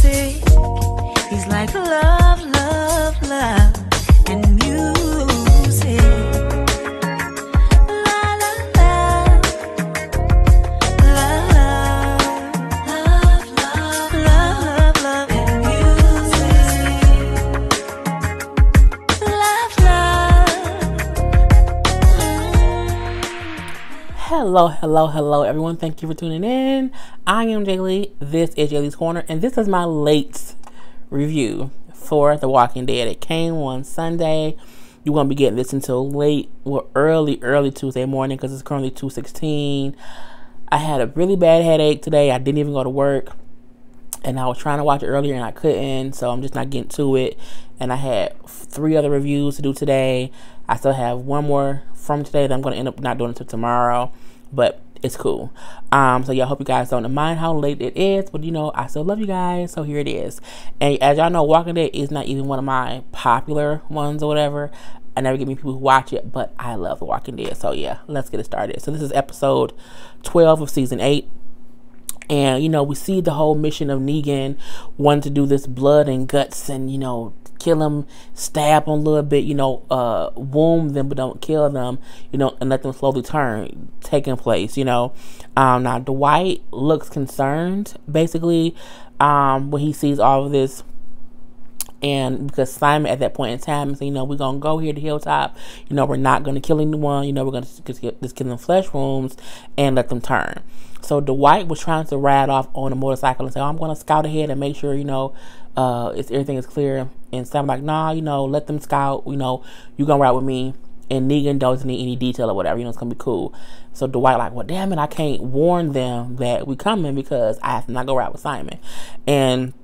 music. He's like love, love, love, and music. La la la, love, love, love, love, love, and music. Love, love. Hello, everyone. Thank you for tuning in. I am Jaylee. This is Jaylee's Corner, and this is my late review for The Walking Dead. It came on Sunday. You won't be getting this until early Tuesday morning because it's currently 2:16. I had a really bad headache today. I didn't even go to work, and I was trying to watch it earlier and I couldn't, so I'm just not getting to it. And I had 3 other reviews to do today. I still have one more from today that I'm going to end up not doing until tomorrow, but it's cool. So yeah, I hope you guys don't mind how late it is, but I still love you guys, so here it is. And as y'all know, Walking Dead is not even one of my popular ones or whatever. I never get many people who watch it, but I love The Walking Dead. So yeah, let's get it started. So this is episode 12 of season 8. And we see the whole mission of Negan wanting to do this blood and guts and kill them, stab them a little bit, wound them but don't kill them, and let them slowly turn, taking place, Now Dwight looks concerned, basically, when he sees all of this. And because Simon at that point in time said, we're going to go here to Hilltop, we're not going to kill anyone, we're going to just kill them flesh wounds and let them turn. So Dwight was trying to ride off on a motorcycle and say, I'm going to scout ahead and make sure, everything is clear. And Simon's like, nah, let them scout, you're going to ride with me. And Negan doesn't need any detail or whatever, it's going to be cool. So Dwight like, well, damn it, I can't warn them that we coming because I have to not go ride with Simon. And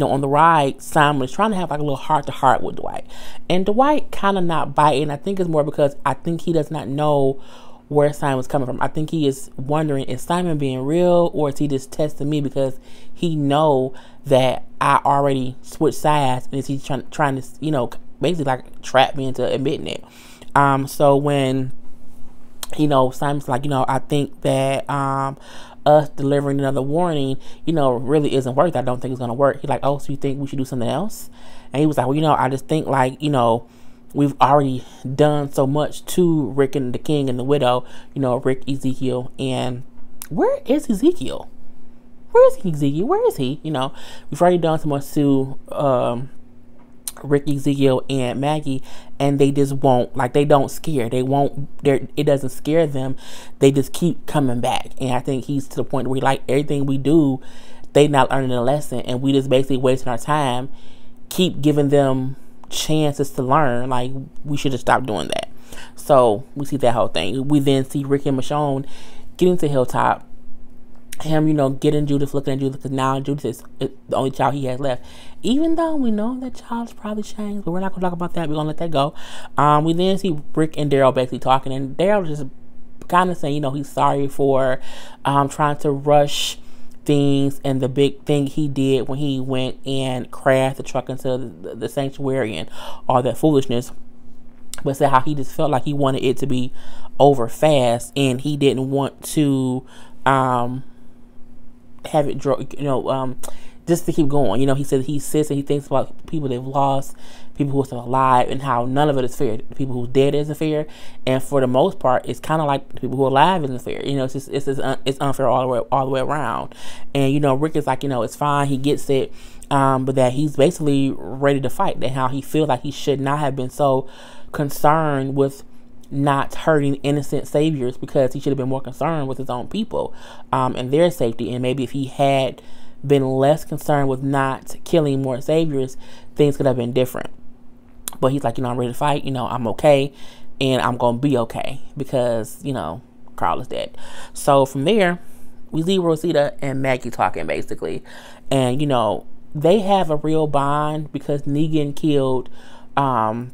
on the ride, Simon was trying to have like a little heart-to-heart with Dwight. And Dwight kind of not biting. I think it's more because I think he does not know where Simon's coming from. I think he is wondering, is Simon being real or is he just testing me because he know that I already switched sides, and is he trying to, basically like trap me into admitting it. So when, Simon's like, I think that us delivering another warning, really isn't worth it. I don't think it's going to work. He's like, oh, so you think we should do something else? And he was like, well, I just think like, we've already done so much to Rick and the King and the Widow, Rick, Ezekiel, and where is Ezekiel? Where is Ezekiel? Where is he? We've already done so much to Rick, Ezekiel, and Maggie, and they just won't, like, they don't scare. It doesn't scare them. They just keep coming back. And I think he's to the point where, like, everything we do, they not learning a lesson, and we just basically wasting our time, keep giving them chances to learn. Like, we should have stopped doing that. So we see that whole thing. We then see Rick and Michonne getting to Hilltop. Him, getting Judith, looking at Judith, because now Judith is the only child he has left. Even though we know that child's probably changed, but we're not going to talk about that. We're going to let that go. We then see Rick and Daryl basically talking, and Daryl just kind of saying, he's sorry for trying to rush things and the big thing he did when he went and crashed the truck into the sanctuary and all that foolishness. But said how he just felt like he wanted it to be over fast, and he didn't want to have it just to keep going. He said he sits and he thinks about people they've lost, people who are still alive, and how none of it is fair. The people who's dead isn't fair, and for the most part, it's kind of like the people who are alive isn't fair. It's unfair all the way around. And Rick is like, it's fine, he gets it, but that he's basically ready to fight. And how he feels like he should not have been so concerned with not hurting innocent saviors, because he should have been more concerned with his own people and their safety. And maybe if he had been less concerned with not killing more saviors, things could have been different. But he's like, I'm ready to fight, I'm okay, and I'm gonna be okay because Karla's dead. So from there we see Rosita and Maggie talking basically, and they have a real bond because Negan killed Glenn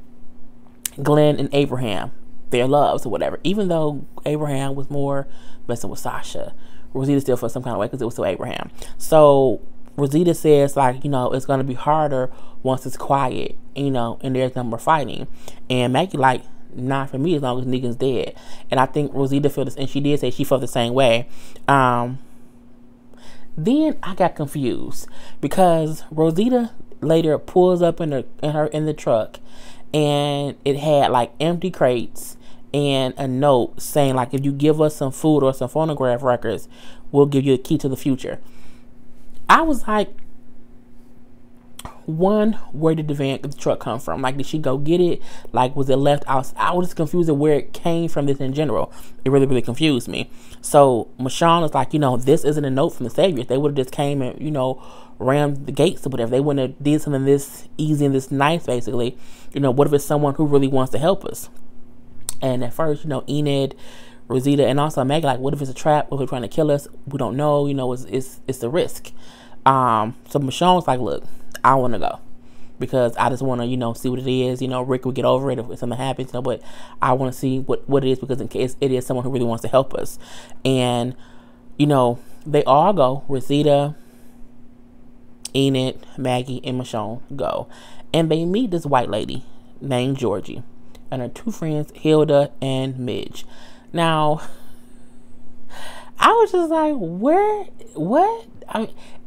and Abraham, their loves or whatever. Even though Abraham was more messing with Sasha, Rosita still felt some kind of way because it was still Abraham. So Rosita says, like, it's going to be harder once it's quiet, and there's no more fighting. And Maggie like, not for me as long as Negan's dead. And I think Rosita felt this, and she did say she felt the same way. Then I got confused because Rosita later pulls up in the truck, and it had like empty crates and a note saying like, if you give us some food or some phonograph records, we'll give you a key to the future. I was like, one, where did the truck come from? Like, did she go get it? Like, was it left out? I was just confused at where it came from. This in general, it really, really confused me. So Michonne was like, this isn't a note from the Saviors. They would have just came and, rammed the gates or whatever. They wouldn't have did something this easy and this nice, basically. What if it's someone who really wants to help us? And at first, Enid, Rosita, and also Maggie, like, what if it's a trap? What if they're trying to kill us? We don't know. It's a risk. So Michonne was like, look, I want to go because I just want to, see what it is. Rick will get over it if something happens, but I want to see what it is, because in case it is someone who really wants to help us. And, they all go. Rosita, Enid, Maggie, and Michonne go. And they meet this white lady named Georgie and her two friends, Hilda and Midge. Now, I was just like, what?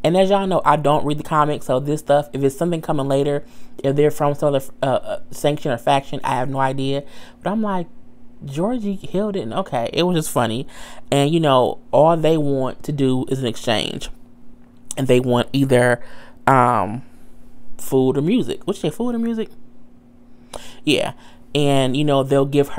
And as y'all know, I don't read the comics, so this stuff, if it's something coming later, if they're from some other sanction or faction, I have no idea. But I'm like, Georgie, Hilda, and okay, it was just funny. And all they want to do is an exchange, and they want either food or music. What'd you say, food or music? Yeah. And they'll give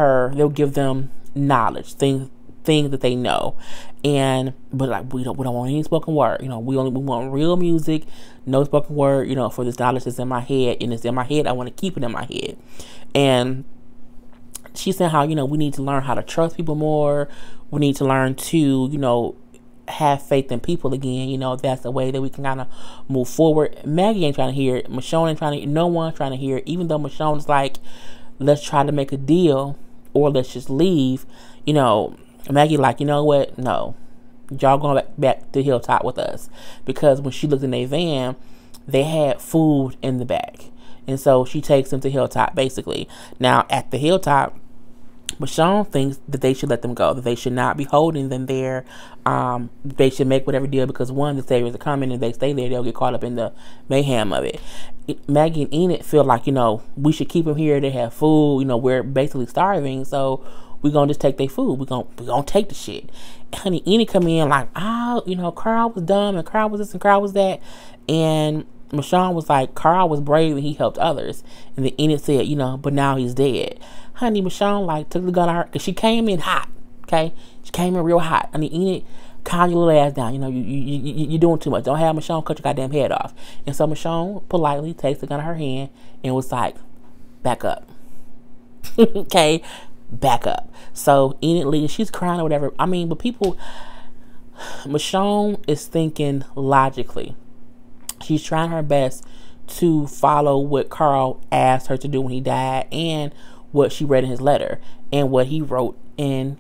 them knowledge, things that they know. But like, we don't want any spoken word. We want real music, no spoken word, for this knowledge that's in my head, and it's in my head, I want to keep it in my head. And she said how, we need to learn how to trust people more. We need to learn to, have faith in people again. That's the way that we can kind of move forward. Maggie ain't trying to hear it. Michonne ain't trying to, no one's trying to hear it. Even though Michonne's like, let's try to make a deal or let's just leave. Maggie like, what? No. Y'all going back to Hilltop with us. Because when she looked in their van, they had food in the back. And so she takes them to Hilltop, basically. Now, at the Hilltop, Michonne thinks that they should let them go. That they should not be holding them there. They should make whatever deal, because one, the Saviors are coming, and if they stay there, they'll get caught up in the mayhem of it. Maggie and Enid feel like, we should keep them here. They have food. We're basically starving, so we're going to just take their food. We're gonna take the shit. Honey, Enid come in like, Carl was dumb, and Carl was this, and Carl was that. And Michonne was like, Carl was brave and he helped others. And then Enid said, but now he's dead. Honey, Michonne like took the gun out her, because she came in hot. Okay? She came in real hot. I mean, Enid, calm your little ass down. You're doing too much. Don't have Michonne cut your goddamn head off. And so Michonne politely takes the gun out of her hand and was like, back up. Okay? Back up. So Enid leaves. She's crying or whatever. I mean, but Michonne is thinking logically. She's trying her best to follow what Carl asked her to do when he died, and what she read in his letter, and what he wrote in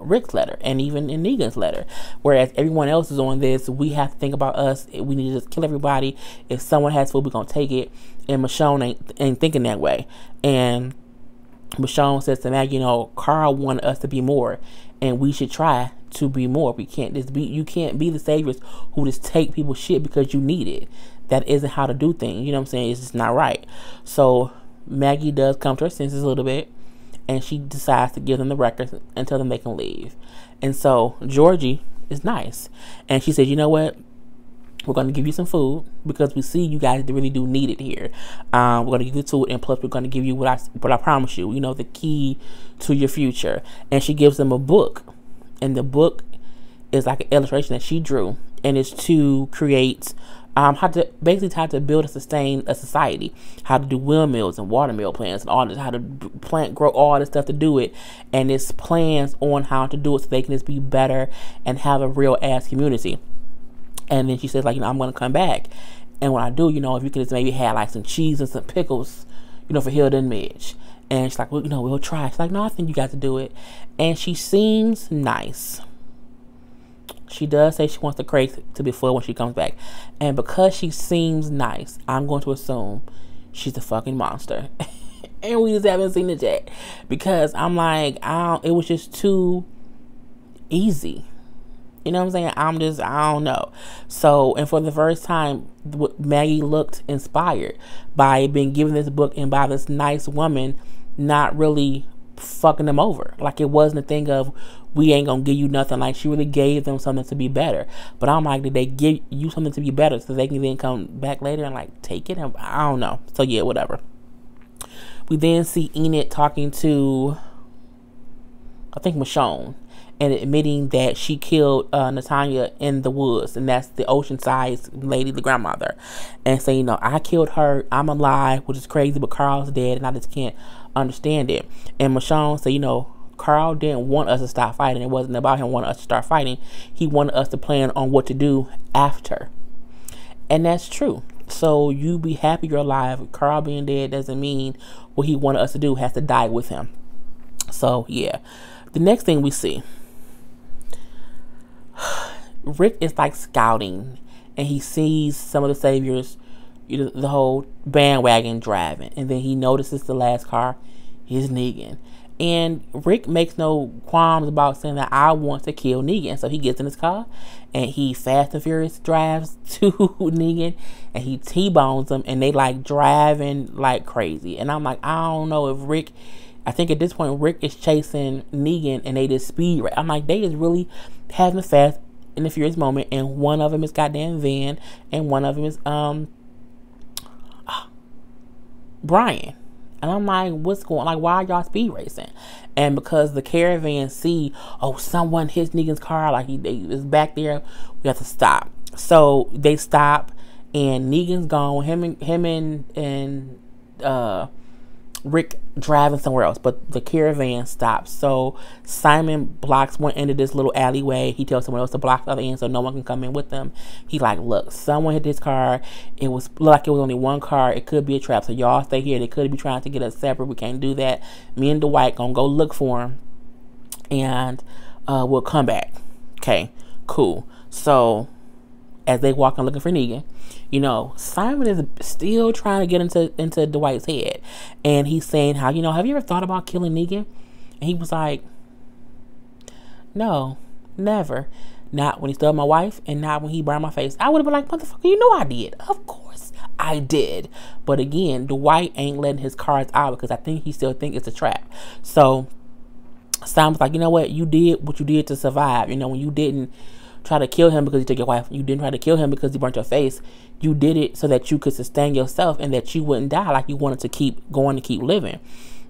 Rick's letter, and even in Negan's letter. Whereas everyone else is on this, we have to think about us. We need to just kill everybody. If someone has food, we're gonna take it. And Michonne ain't thinking that way. And Michonne says to Maggie, Carl wanted us to be more, and we should try to be more. You can't be the Saviors who just take people's shit because you need it. That isn't how to do things. You know what I'm saying? It's just not right. So Maggie does come to her senses a little bit, and she decides to give them the records and tell them they can leave. And so Georgie is nice, and she said, you know what? We're going to give you some food because we see you guys really do need it here. We're going to give you food, and plus we're going to give you what I promise you. The key to your future. And she gives them a book, and the book is like an illustration that she drew, and it's to create how to build and sustain a society, how to do windmills and watermill plants and all this, how to grow all this stuff to do it, and it's plans on how to do it so they can just be better and have a real ass community. And then she says, like, I'm going to come back, and when I do, if you could just maybe have like some cheese and some pickles, for Hilda and Midge. And she's like, well, we'll try. She's like, no, I think you got to do it. And she seems nice. She does say she wants the crate to be full when she comes back. And because she seems nice, I'm going to assume she's a fucking monster. And we just haven't seen it yet. Because I'm like, it was just too easy. You know what I'm saying? I don't know. So, and for the first time, Maggie looked inspired by being given this book and by this nice woman not really fucking them over. Like, it wasn't a thing of, we ain't gonna give you nothing. Like, she really gave them something to be better. But I'm like, did they give you something to be better so they can then come back later and like take it? And I don't know. So yeah, whatever. We then see Enid talking to, I think, Michonne, and admitting that she killed Natanya in the woods, and that's the Oceanside lady, the grandmother, and saying, you know, I killed her, I'm alive, which is crazy, but Carl's dead, and I just can't understand it. And Michonne said, you know, Carl didn't want us to stop fighting. It wasn't about him wanting us to start fighting. He wanted us to plan on what to do after. And that's true. So you be happy you're alive. Carl being dead doesn't mean what he wanted us to do has to die with him. So yeah. The next thing we see, Rick is like scouting, and he sees some of the saviors, you know, the whole bandwagon driving, and then he notices the last car is Negan. And Rick makes no qualms about saying that I want to kill Negan. So he gets in his car and he fast and furious drives to Negan, and he T-bones him, and they like driving like crazy. And I'm like, I don't know if Rick, I think at this point Rick is chasing Negan and they just speed right. I'm like, they is really having a fast and the furious moment, and one of them is goddamn Van and one of them is Brian. And I'm like, what's going on? Like, why are y'all speed racing? And because the caravan see, oh, someone hits Negan's car, like he is back there, we have to stop. So they stop, and Negan's gone. Him and Rick driving somewhere else, but the caravan stops. So Simon blocks one end of this little alleyway. He tells someone else to block the other end so no one can come in with them. He like, look, someone hit this car. It was like it was only one car. It could be a trap. So y'all stay here. They could be trying to get us separate. We can't do that. Me and Dwight gonna go look for him, and we'll come back. Okay, cool. So as they walk and looking for Negan, you know, Simon is still trying to get into Dwight's head. And he's saying how, you know, have you ever thought about killing Negan? And he was like, no, never. Not when he stabbed my wife, and not when he burned my face. I would have been like, motherfucker, you know I did. Of course I did. But again, Dwight ain't letting his cards out because I think he still think it's a trap. So Simon's like, you know what? You did what you did to survive. You know, when you didn't try to kill him because he took your wife, you didn't try to kill him because he burnt your face. You did it so that you could sustain yourself and that you wouldn't die, like you wanted to keep going to keep living.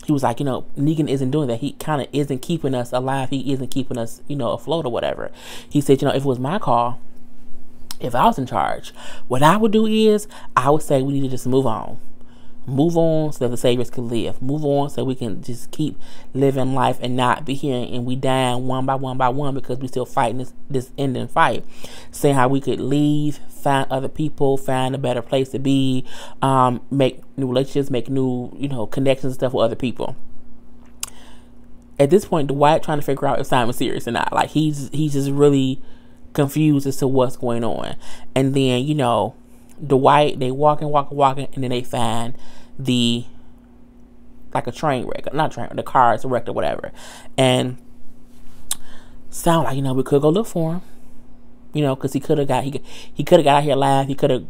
He was like, you know, Negan isn't doing that. He kind of isn't keeping us alive. He isn't keeping us, you know, afloat or whatever. He said, you know, if it was my call, if I was in charge, what I would do is I would say we need to just move on. Move on so that the saviors can live. Move on so we can just keep living life and not be here and we dying one by one because we still fighting this ending fight. Saying how we could leave, find other people, find a better place to be, make new relationships, make new, you know, connections and stuff with other people. At this point, Dwight trying to figure out if Simon's serious or not. Like he's just really confused as to what's going on. And then, you know, Dwight, they walking, and then they find like a train wreck, the car is wrecked or whatever. And sound like, you know, we could go look for him, you know, because he could have got out here alive. He could have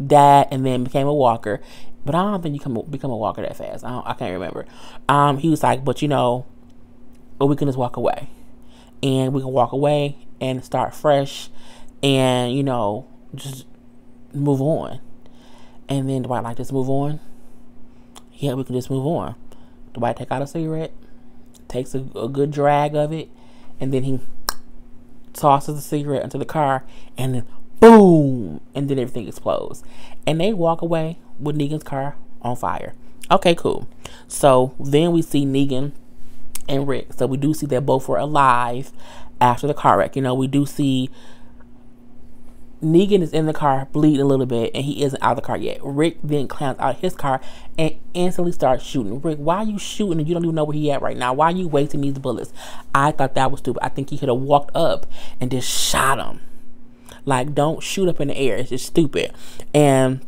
died and then became a walker. But I don't think you can become a walker that fast. I can't remember. He was like, but you know, or we can just walk away, and we can walk away and start fresh, and you know, just move on. And then Dwight like, just move on. Yeah, we can just move on. Dwight take out a cigarette, takes a good drag of it, and then he tosses the cigarette into the car, and then boom, and then everything explodes. And they walk away with Negan's car on fire. Okay, cool. So then we see Negan and Rick. So we do see that both were alive after the car wreck. You know, we do see Negan is in the car bleeding a little bit, and he isn't out of the car yet. Rick then climbs out of his car and instantly starts shooting. Rick, why are you shooting and you don't even know where he at right now? Why are you wasting these bullets? I thought that was stupid. I think he could have walked up and just shot him. Like, don't shoot up in the air. It's just stupid. And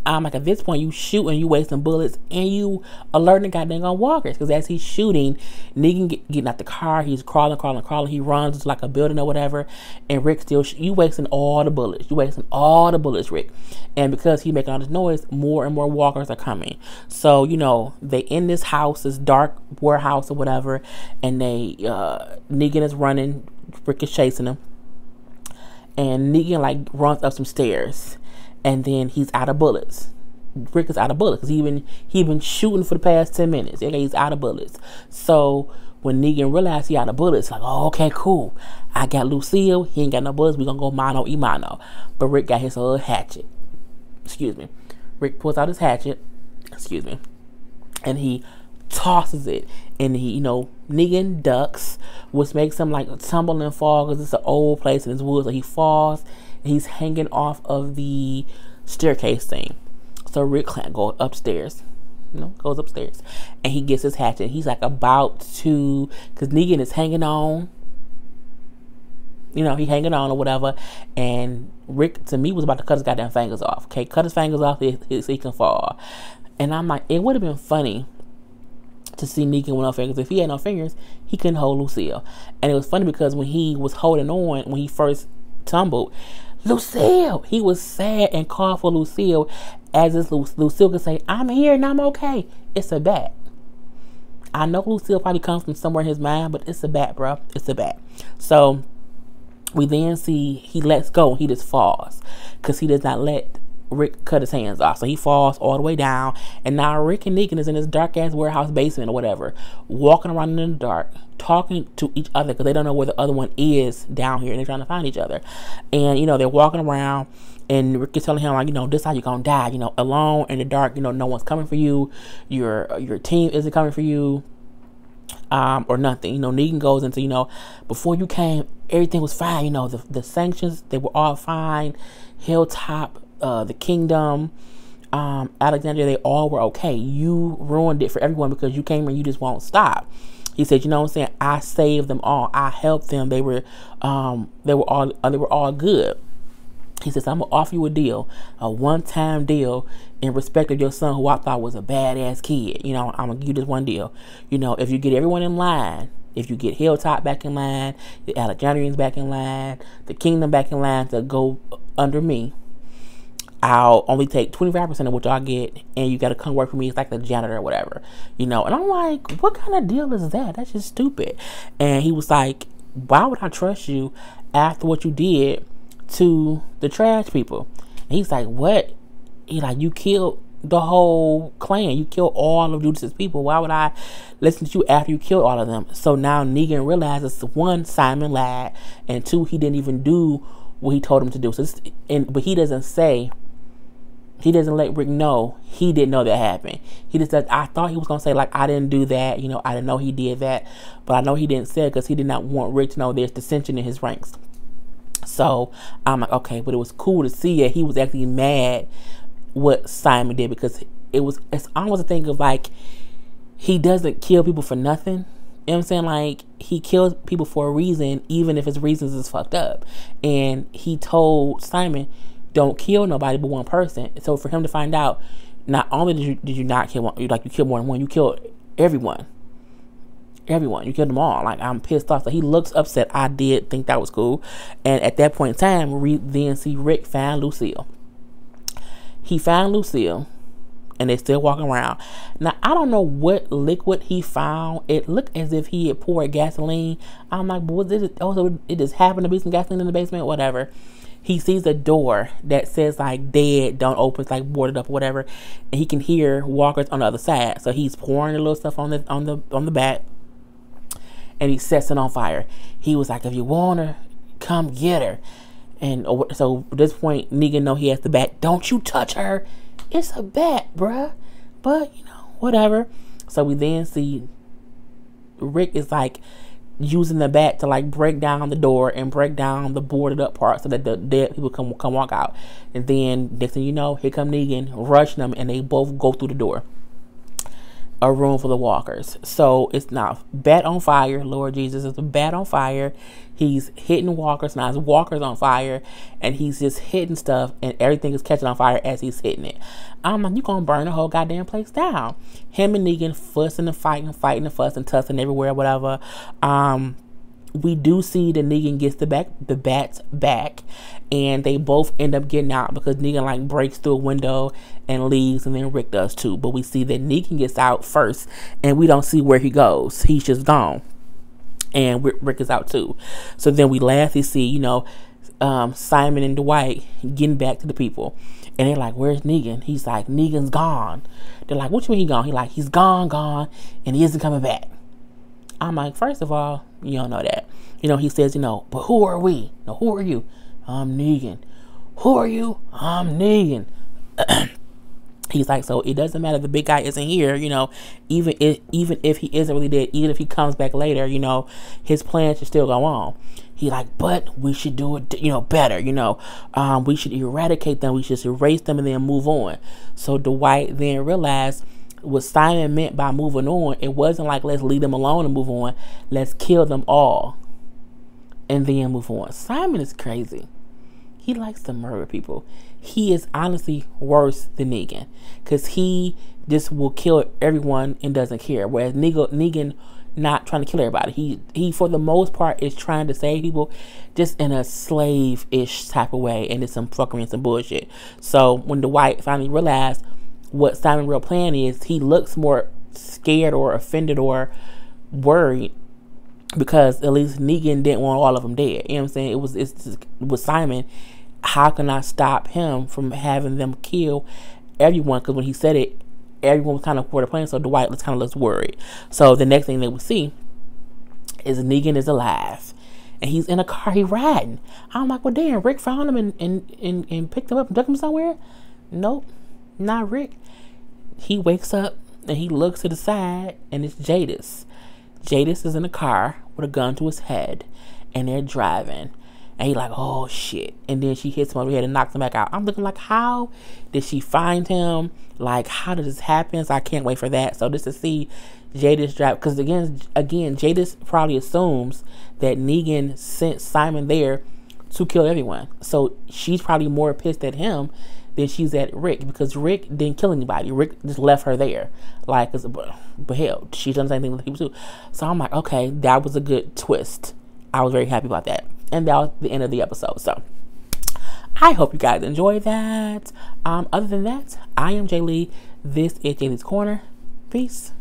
I'm like, at this point, you shooting, you wasting bullets, and you alerting the goddamn walkers. Because as he's shooting, Negan getting out the car, he's crawling. He runs to like a building or whatever, and Rick still, you wasting all the bullets. Rick. And because he making all this noise, more and more walkers are coming. So, they in this house, this dark warehouse or whatever, and Negan is running, Rick is chasing him. And Negan like runs up some stairs, and then he's out of bullets. Rick is out of bullets because he been shooting for the past 10 minutes. Okay, he's out of bullets. So when Negan realized he out of bullets, like, oh, okay, cool. I got Lucille. He ain't got no bullets. We gonna go mano y mano. But Rick got his little hatchet. Excuse me. Rick pulls out his hatchet. Excuse me. And he tosses it, and Negan ducks, which makes him like tumble and fall because it's an old place in his woods. So he falls, and he's hanging off of the staircase thing. So Rick can't go upstairs, goes upstairs, and he gets his hatchet. He's like about to, because Negan is hanging on, he hanging on or whatever, and Rick, to me, was about to cut his goddamn fingers off. Okay, cut his fingers off so he can fall. And I'm like, it would have been funny to see Negan with no fingers. If he had no fingers, he couldn't hold Lucille. And it was funny because when he was holding on, when he first tumbled, Lucille, he was sad and called for Lucille, as if Lucille could say, I'm here and I'm okay. It's a bat. I know Lucille probably comes from somewhere in his mind, but it's a bat, bro. It's a bat. So we then see he lets go. He just falls because he does not let Rick cut his hands off. So he falls all the way down, and now Rick and Negan is in this dark ass warehouse basement or whatever, walking around in the dark, talking to each other because they don't know where the other one is down here, and they're trying to find each other. And they're walking around, and Rick is telling him like, this is how you're gonna die, alone in the dark. No one's coming for you. Your team isn't coming for you, or nothing. Negan goes into, before you came, everything was fine. The sanctions, they were all fine. Hilltop, the kingdom, Alexandria, they all were okay. You ruined it for everyone because you came and you just won't stop. He said, I saved them all. I helped them. They were all good. He says, I'm gonna offer you a deal, a one-time deal in respect of your son, who I thought was a badass kid. I'm gonna give you this one deal. If you get everyone in line, if you get Hilltop back in line, the Alexandrians back in line, the kingdom back in line to go under me, I'll only take 25% of what y'all get, and you got to come work for me. It's like the janitor or whatever, And I'm like, what kind of deal is that? That's just stupid. And he was like, why would I trust you after what you did to the trash people? And he's like, what? He like, you killed the whole clan. You killed all of Judas's people. Why would I listen to you after you killed all of them? So now Negan realizes, one, Simon lied, and two, he didn't even do what he told him to do. But he doesn't say. He doesn't let Rick know he didn't know that happened. He just said, I thought he was going to say, like, I didn't do that. I didn't know he did that. But I know he didn't say it because he did not want Rick to know there's dissension in his ranks. So I'm like, okay, but it was cool to see it. He was actually mad what Simon did because it's almost a thing of like, he doesn't kill people for nothing. You know what I'm saying? Like, he kills people for a reason, even if his reasons is fucked up. And he told Simon, don't kill nobody but one person. So for him to find out, not only did you not kill one, you killed more than one, you killed everyone. You killed them all. Like, I'm pissed off. So he looks upset. I did think that was cool. And at that point in time, we then see Rick find Lucille. He found Lucille, and they're still walking around. Now, I don't know what liquid he found. It looked as if he had poured gasoline. I'm like, but was it? Also, it just happened to be some gasoline in the basement, whatever. He sees a door that says like dead, don't open, it's like boarded up or whatever, and he can hear walkers on the other side. So he's pouring the little stuff on the back, and he sets it on fire. He was like, if you want her, come get her. And so at this point, Negan know he has the bat. Don't you touch her. It's a bat, bruh. But, whatever. So we then see Rick is like using the bat to like break down the door and break down the boarded up part so that the dead people come walk out. And then next thing you know, here come Negan rushing them, and they both go through the door. a room full of walkers. So it's now bat on fire. Lord Jesus, it's a bat on fire. He's hitting walkers. Now his walkers on fire, and he's just hitting stuff, and everything is catching on fire as he's hitting it. I'm like, you gonna burn the whole goddamn place down. Him and Negan fussing and fighting and fussing, tussling everywhere, whatever. We do see that Negan gets the bats back, and they both end up getting out because Negan like breaks through a window and leaves, and then Rick does too. But we see that Negan gets out first, and we don't see where he goes. He's just gone, and Rick is out too. So then we lastly see, you know, Simon and Dwight getting back to the people, and they're like, "Where's Negan?" He's like, "Negan's gone." They're like, "What you mean he gone?" He's like, "He's gone, and he isn't coming back." I'm like, first of all, you don't know that. You know, he says, you know, but who are we? No, who are you? I'm Negan. Who are you? I'm Negan. He's like, so it doesn't matter if the big guy isn't here, you know, even if he isn't really dead, even if he comes back later, you know, his plan should still go on. He like, but we should do it, you know, better, you know. We should eradicate them. We should erase them and then move on. So Dwight then realized what Simon meant by moving on. It wasn't like, let's leave them alone and move on. Let's kill them all and then move on. Simon is crazy. He likes to murder people. He is honestly worse than Negan, because he just will kill everyone and doesn't care. Whereas Negan not trying to kill everybody. He for the most part is trying to save people, just in a slave-ish type of way, and it's some fuckery and some bullshit. So when Dwight finally realized what Simon's real plan is, he looks more scared or offended or worried, because at least Negan didn't want all of them dead. You know what I'm saying? It's just, with Simon, how can I stop him from having them kill everyone? Because when he said it, everyone was kind of for the plan, so Dwight was kind of less worried. So the next thing that we see is Negan is alive, and he's in a car, he riding. I'm like, well, damn, Rick found him and picked him up and took him somewhere? Nope, not Rick. He wakes up and he looks to the side, and it's Jadis. Jadis is in a car with a gun to his head, and they're driving. And he's like, oh shit. And then she hits him over the head and knocks him back out. I'm looking like, how did she find him? Like, how did this happen? So I can't wait for that. So just to see Jadis drive, because again, Jadis probably assumes that Negan sent Simon there to kill everyone. So she's probably more pissed at him than she's at Rick, because Rick didn't kill anybody. Rick just left her there. Like, but hell, she's done the same thing with people too. So I'm like, okay, that was a good twist. I was very happy about that. And that was the end of the episode. So I hope you guys enjoyed that. Other than that, I am Jay Lee. This is Jay Lee's Corner. Peace.